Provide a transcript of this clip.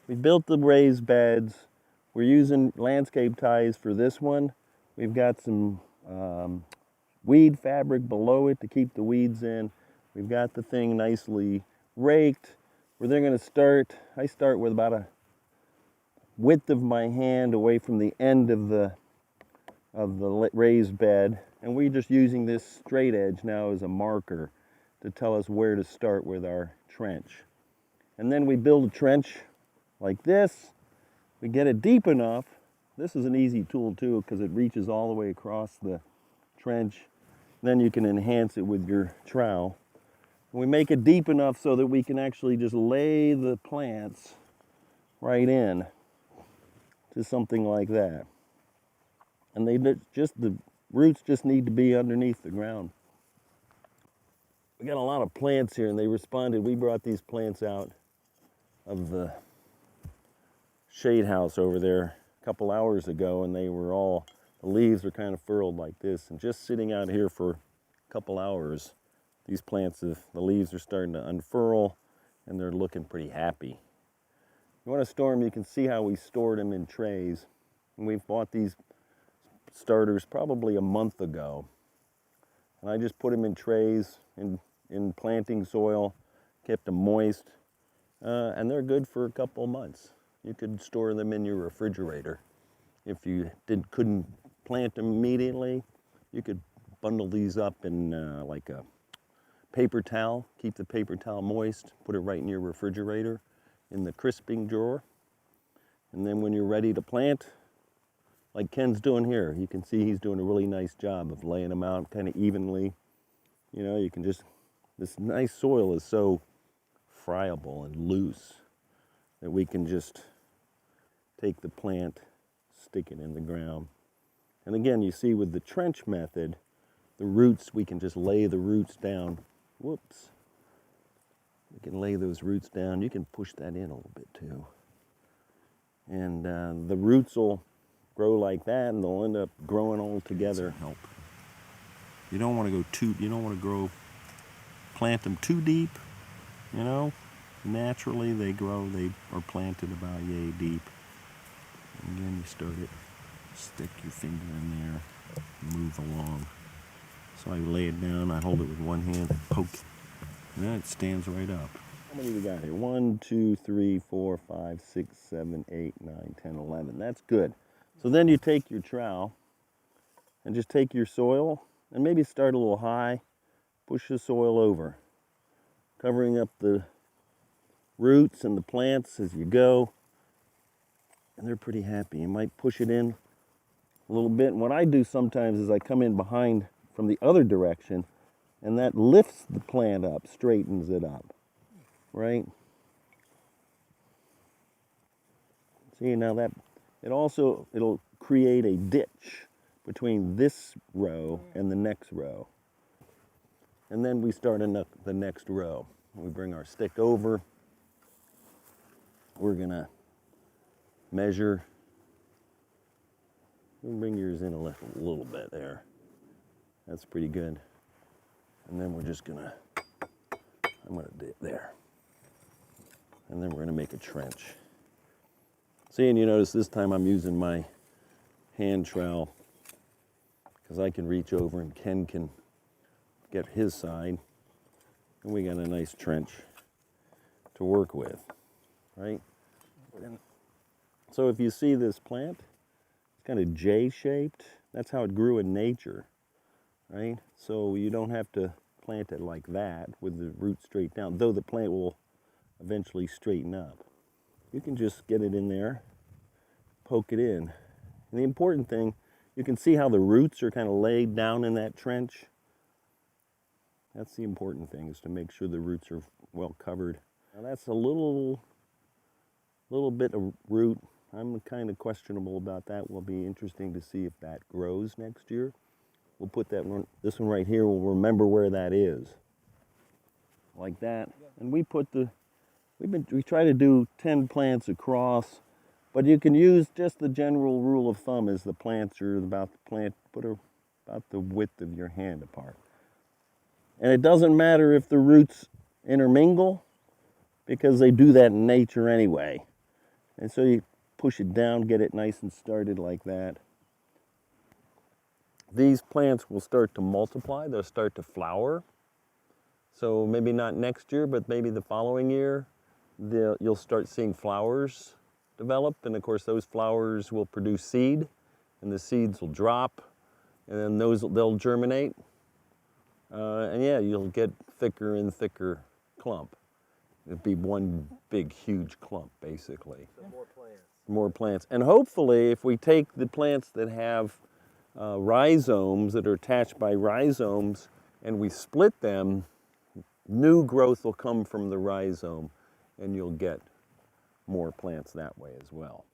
We built the raised beds. We're using landscape ties for this one. We've got some weed fabric below it to keep the weeds in. We've got the thing nicely raked. We're then going to start, I start with about a width of my hand away from the end of the raised bed, and we're just using this straight edge now as a marker to tell us where to start with our trench. And then we build a trench like this. We get it deep enough. This is an easy tool too because it reaches all the way across the trench. Then you can enhance it with your trowel. We make it deep enough so that we can actually just lay the plants right in to something like that. And the roots just need to be underneath the ground. We got a lot of plants here and they responded. We brought these plants out of the shade house over there a couple hours ago, and they were all, the leaves are kind of furled like this, and just sitting out here for a couple hours, these plants, the leaves are starting to unfurl and they're looking pretty happy. You want to store them, you can see how we stored them in trays. And we've bought these starters probably a month ago. And I just put them in trays in planting soil, kept them moist, and they're good for a couple months. You could store them in your refrigerator. If you couldn't plant them immediately, you could bundle these up in like a paper towel, keep the paper towel moist, put it right in your refrigerator in the crisping drawer. And then when you're ready to plant, like Ken's doing here, you can see he's doing a really nice job of laying them out kind of evenly. You know, you can just, this nice soil is so friable and loose that we can just take the plant, stick it in the ground. And again, you see with the trench method, the roots, we can just lay the roots down. Whoops. We can lay those roots down. You can push that in a little bit too. And the roots will grow like that, and they'll end up growing all together. Help. You don't want to go you don't want to plant them too deep, you know. Naturally they grow, they are planted about yay deep. And then you start it, stick your finger in there, move along. So I lay it down, I hold it with one hand, poke, and then it stands right up. How many we got here? 1, 2, 3, 4, 5, 6, 7, 8, 9, 10, 11. That's good. So then you take your trowel and just take your soil and maybe start a little high, push the soil over, covering up the roots and the plants as you go. And they're pretty happy. You might push it in a little bit. And what I do sometimes is I come in behind from the other direction, and that lifts the plant up, straightens it up, right? See, now that, it'll create a ditch between this row and the next row. And then we start the next row. We bring our stick over. We're gonna measure. Bring yours in a little bit there. That's pretty good. And then we're just gonna, I'm gonna do it there. And then we're gonna make a trench. See, and you notice this time I'm using my hand trowel because I can reach over and Ken can get his side. And we got a nice trench to work with, right? So if you see this plant, it's kind of J-shaped. That's how it grew in nature, right? So you don't have to plant it like that with the roots straight down, though the plant will eventually straighten up. You can just get it in there, poke it in. And the important thing, you can see how the roots are kind of laid down in that trench. That's the important thing, is to make sure the roots are well covered. Now that's a little bit of root. I'm kind of questionable about that. Will be interesting to see if that grows next year. We'll put that one, this one right here, we'll remember where that is. Like that. And we put we try to do 10 plants across, but you can use just the general rule of thumb is the plants are about the width of your hand apart. And it doesn't matter if the roots intermingle, because they do that in nature anyway. And so you push it down, get it nice and started like that. These plants will start to multiply, they'll start to flower. So maybe not next year, but maybe the following year, you'll start seeing flowers develop. And of course, those flowers will produce seed, and the seeds will drop, and then they'll germinate. And yeah, you'll get thicker and thicker clump. It'd be one big, huge clump, basically. So more plants. More plants. And hopefully, if we take the plants that have rhizomes, that are attached by rhizomes, and we split them, new growth will come from the rhizome, and you'll get more plants that way as well.